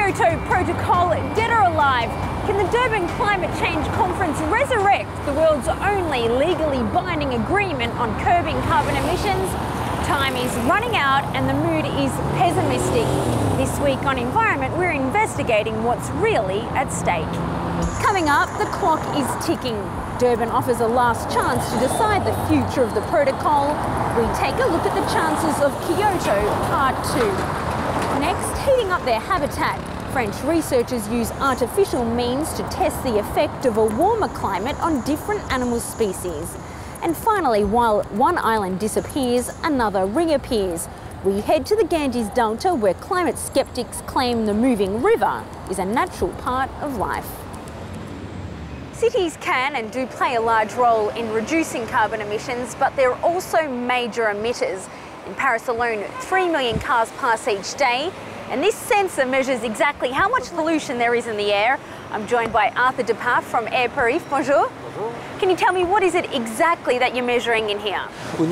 Kyoto Protocol dead or alive? Can the Durban Climate Change Conference resurrect the world's only legally binding agreement on curbing carbon emissions? Time is running out and the mood is pessimistic. This week on Environment, we're investigating what's really at stake. Coming up, the clock is ticking. Durban offers a last chance to decide the future of the protocol. We take a look at the chances of Kyoto Part 2. Next, heating up their habitat. French researchers use artificial means to test the effect of a warmer climate on different animal species. And finally, while one island disappears, another reappears. We head to the Ganges Delta, where climate skeptics claim the moving river is a natural part of life. Cities can and do play a large role in reducing carbon emissions, but they're also major emitters. In Paris alone, 3 million cars pass each day, and this sensor measures exactly how much pollution there is in the air. I'm joined by Arthur Depart from Air Paris. Bonjour. Bonjour. Can you tell me what is it exactly that you're measuring in here? We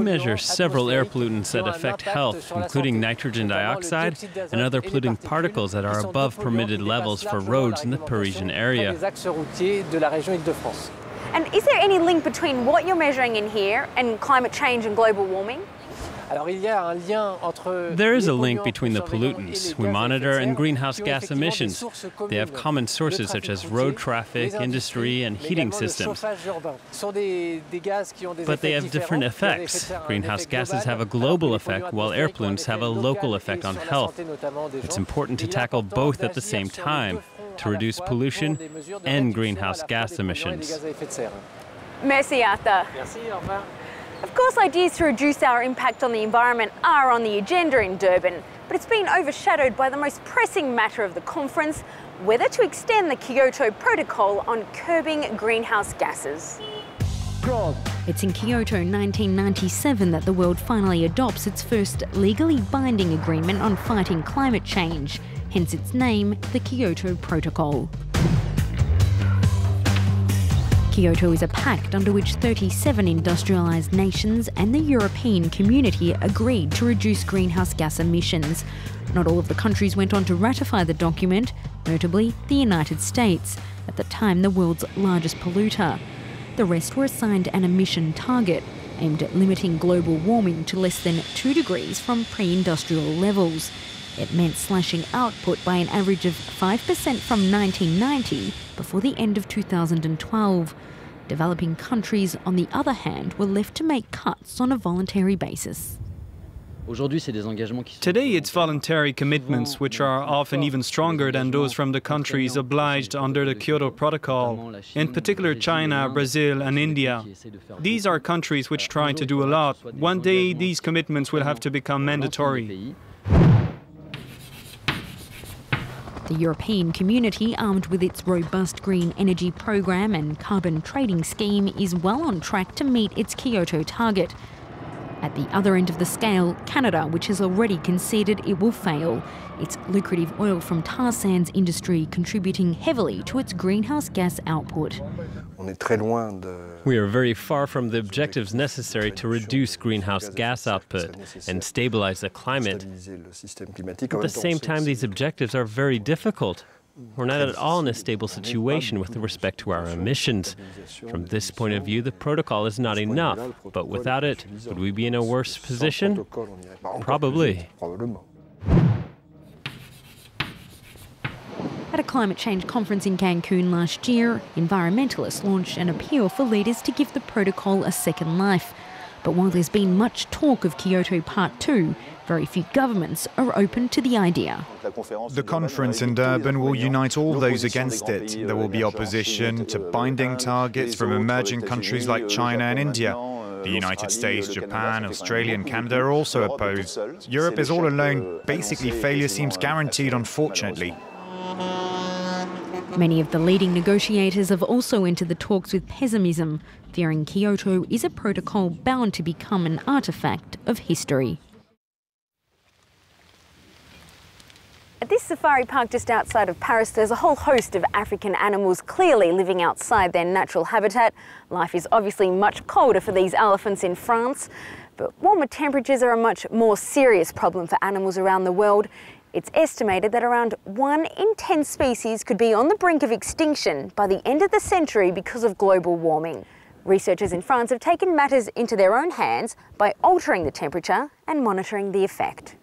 measure several air pollutants that affect health, including nitrogen dioxide and other polluting particles that are above permitted levels for roads in the Parisian area. And is there any link between what you're measuring in here and climate change and global warming? There is a link between the pollutants we monitor and greenhouse gas emissions. They have common sources such as road traffic, industry, and heating systems. But they have different effects. Greenhouse gases have a global effect, while air pollutants have a local effect on health. It's important to tackle both at the same time to reduce pollution and greenhouse gas emissions. Merci, Arthur. Of course, ideas to reduce our impact on the environment are on the agenda in Durban, but it's been overshadowed by the most pressing matter of the conference, whether to extend the Kyoto Protocol on curbing greenhouse gases. It's in Kyoto 1997 that the world finally adopts its first legally binding agreement on fighting climate change, hence its name, the Kyoto Protocol. Kyoto is a pact under which 37 industrialised nations and the European community agreed to reduce greenhouse gas emissions. Not all of the countries went on to ratify the document, notably the United States, at the time the world's largest polluter. The rest were assigned an emission target, aimed at limiting global warming to less than 2 degrees from pre-industrial levels. It meant slashing output by an average of 5% from 1990 before the end of 2012. Developing countries, on the other hand, were left to make cuts on a voluntary basis. Today it's voluntary commitments which are often even stronger than those from the countries obliged under the Kyoto Protocol, in particular China, Brazil and India. These are countries which try to do a lot. One day these commitments will have to become mandatory. The European community, armed with its robust green energy program and carbon trading scheme, is well on track to meet its Kyoto target. At the other end of the scale, Canada, which has already conceded it will fail, its lucrative oil from tar sands industry contributing heavily to its greenhouse gas output. We are very far from the objectives necessary to reduce greenhouse gas output and stabilize the climate. At the same time, these objectives are very difficult. We're not at all in a stable situation with respect to our emissions. From this point of view, the protocol is not enough, but without it, would we be in a worse position? Probably. At a climate change conference in Cancun last year, environmentalists launched an appeal for leaders to give the protocol a second life. But while there's been much talk of Kyoto Part 2, very few governments are open to the idea. The conference in Durban will unite all those against it. There will be opposition to binding targets from emerging countries like China and India. The United States, Japan, Australia and Canada are also opposed. Europe is all alone. Basically, failure seems guaranteed, unfortunately. Many of the leading negotiators have also entered the talks with pessimism, fearing Kyoto is a protocol bound to become an artefact of history. At this safari park just outside of Paris, there's a whole host of African animals clearly living outside their natural habitat. Life is obviously much colder for these elephants in France, but warmer temperatures are a much more serious problem for animals around the world. It's estimated that around 1 in 10 species could be on the brink of extinction by the end of the century because of global warming. Researchers in France have taken matters into their own hands by altering the temperature and monitoring the effect.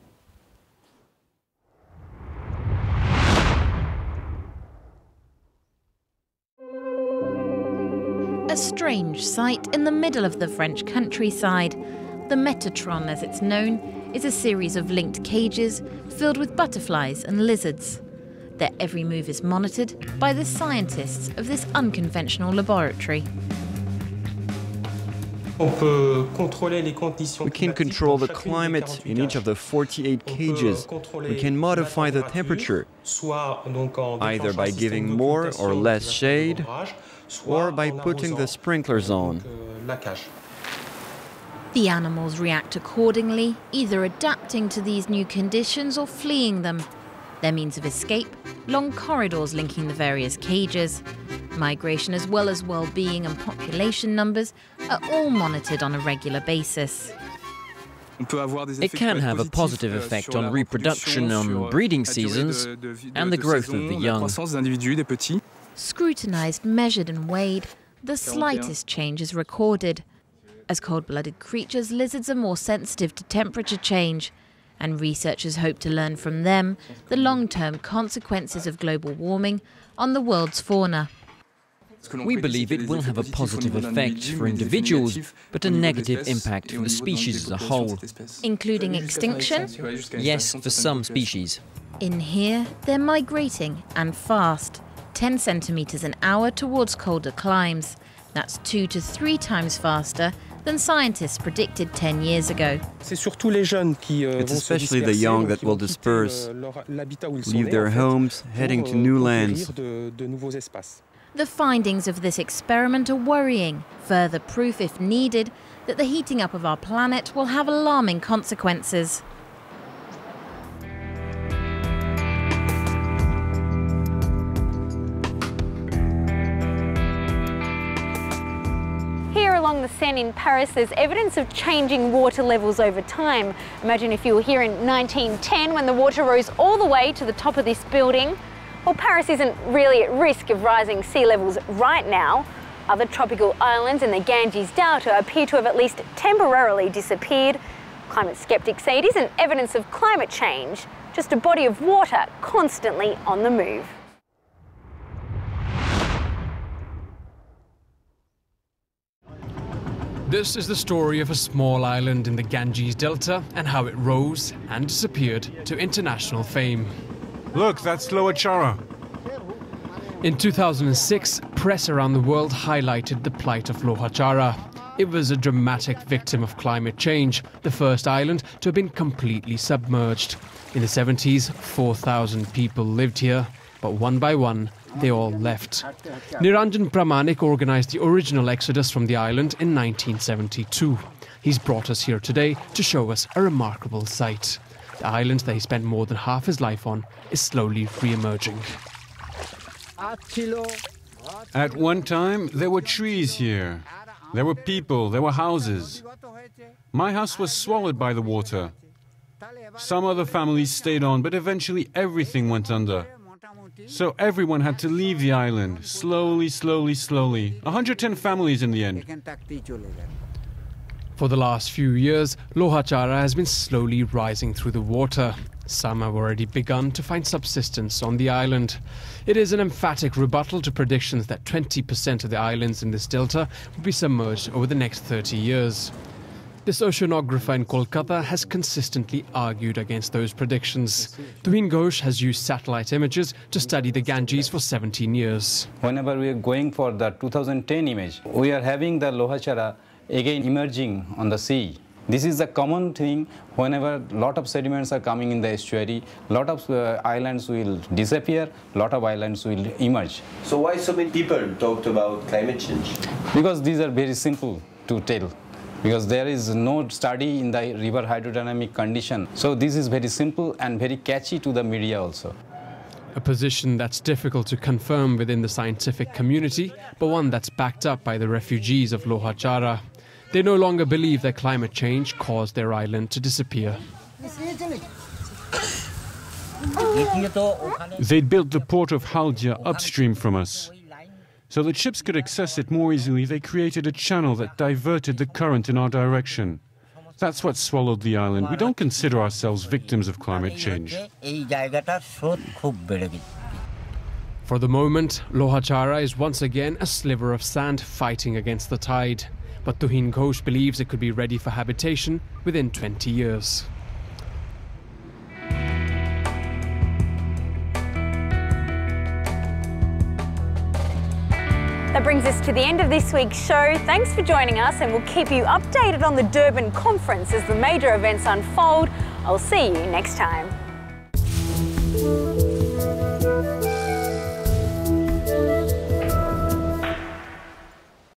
A strange sight in the middle of the French countryside. The Metatron, as it's known, is a series of linked cages filled with butterflies and lizards. Their every move is monitored by the scientists of this unconventional laboratory. We can control the climate in each of the 48 cages. We can modify the temperature, either by giving more or less shade, or by putting the sprinklers on. The animals react accordingly, either adapting to these new conditions or fleeing them. Their means of escape, long corridors linking the various cages. Migration as well as well-being and population numbers are all monitored on a regular basis. It can have a positive effect on reproduction, on breeding seasons, and the growth of the young. Scrutinised, measured and weighed, the slightest change is recorded. As cold-blooded creatures, lizards are more sensitive to temperature change, and researchers hope to learn from them the long-term consequences of global warming on the world's fauna. We believe it will have a positive effect for individuals, but a negative impact for the species as a whole. Including extinction? Yes, for some species. In here, they're migrating, and fast. 10 centimetres an hour towards colder climes. That's 2 to 3 times faster than scientists predicted 10 years ago. It's especially the young that will disperse, leave their homes, heading to new lands. The findings of this experiment are worrying. Further proof, if needed, that the heating up of our planet will have alarming consequences. Here along the Seine in Paris, there's evidence of changing water levels over time. Imagine if you were here in 1910 when the water rose all the way to the top of this building. Well, Paris isn't really at risk of rising sea levels right now. Other tropical islands in the Ganges Delta appear to have at least temporarily disappeared. Climate skeptics say it isn't evidence of climate change, just a body of water constantly on the move. This is the story of a small island in the Ganges Delta and how it rose and disappeared to international fame. Look, that's Lower Chara. In 2006, press around the world highlighted the plight of Lower Chara. It was a dramatic victim of climate change, the first island to have been completely submerged. In the 70s, 4,000 people lived here, but one by one, they all left. Niranjan Pramanik organised the original exodus from the island in 1972. He's brought us here today to show us a remarkable sight. The island that he spent more than half his life on is slowly re-emerging. At one time, there were trees here. There were people, there were houses. My house was swallowed by the water. Some other families stayed on, but eventually everything went under. So everyone had to leave the island, slowly, slowly, slowly. 110 families in the end. For the last few years, Lower Chara has been slowly rising through the water. Some have already begun to find subsistence on the island. It is an emphatic rebuttal to predictions that 20% of the islands in this delta will be submerged over the next 30 years. This oceanographer in Kolkata has consistently argued against those predictions. Tuhin Ghosh has used satellite images to study the Ganges for 17 years. Whenever we are going for the 2010 image, we are having the Lower Chara again emerging on the sea. This is a common thing whenever a lot of sediments are coming in the estuary, a lot of islands will disappear, a lot of islands will emerge. So why so many people talked about climate change? Because these are very simple to tell. Because there is no study in the river hydrodynamic condition. So this is very simple and very catchy to the media also. A position that's difficult to confirm within the scientific community, but one that's backed up by the refugees of Lower Chara. They no longer believe that climate change caused their island to disappear. They'd built the port of Haldia upstream from us. So that ships could access it more easily, they created a channel that diverted the current in our direction. That's what swallowed the island. We don't consider ourselves victims of climate change. For the moment, Lohachara is once again a sliver of sand fighting against the tide. But Tuhin Ghosh believes it could be ready for habitation within 20 years. That brings us to the end of this week's show. Thanks for joining us, and we'll keep you updated on the Durban conference as the major events unfold. I'll see you next time.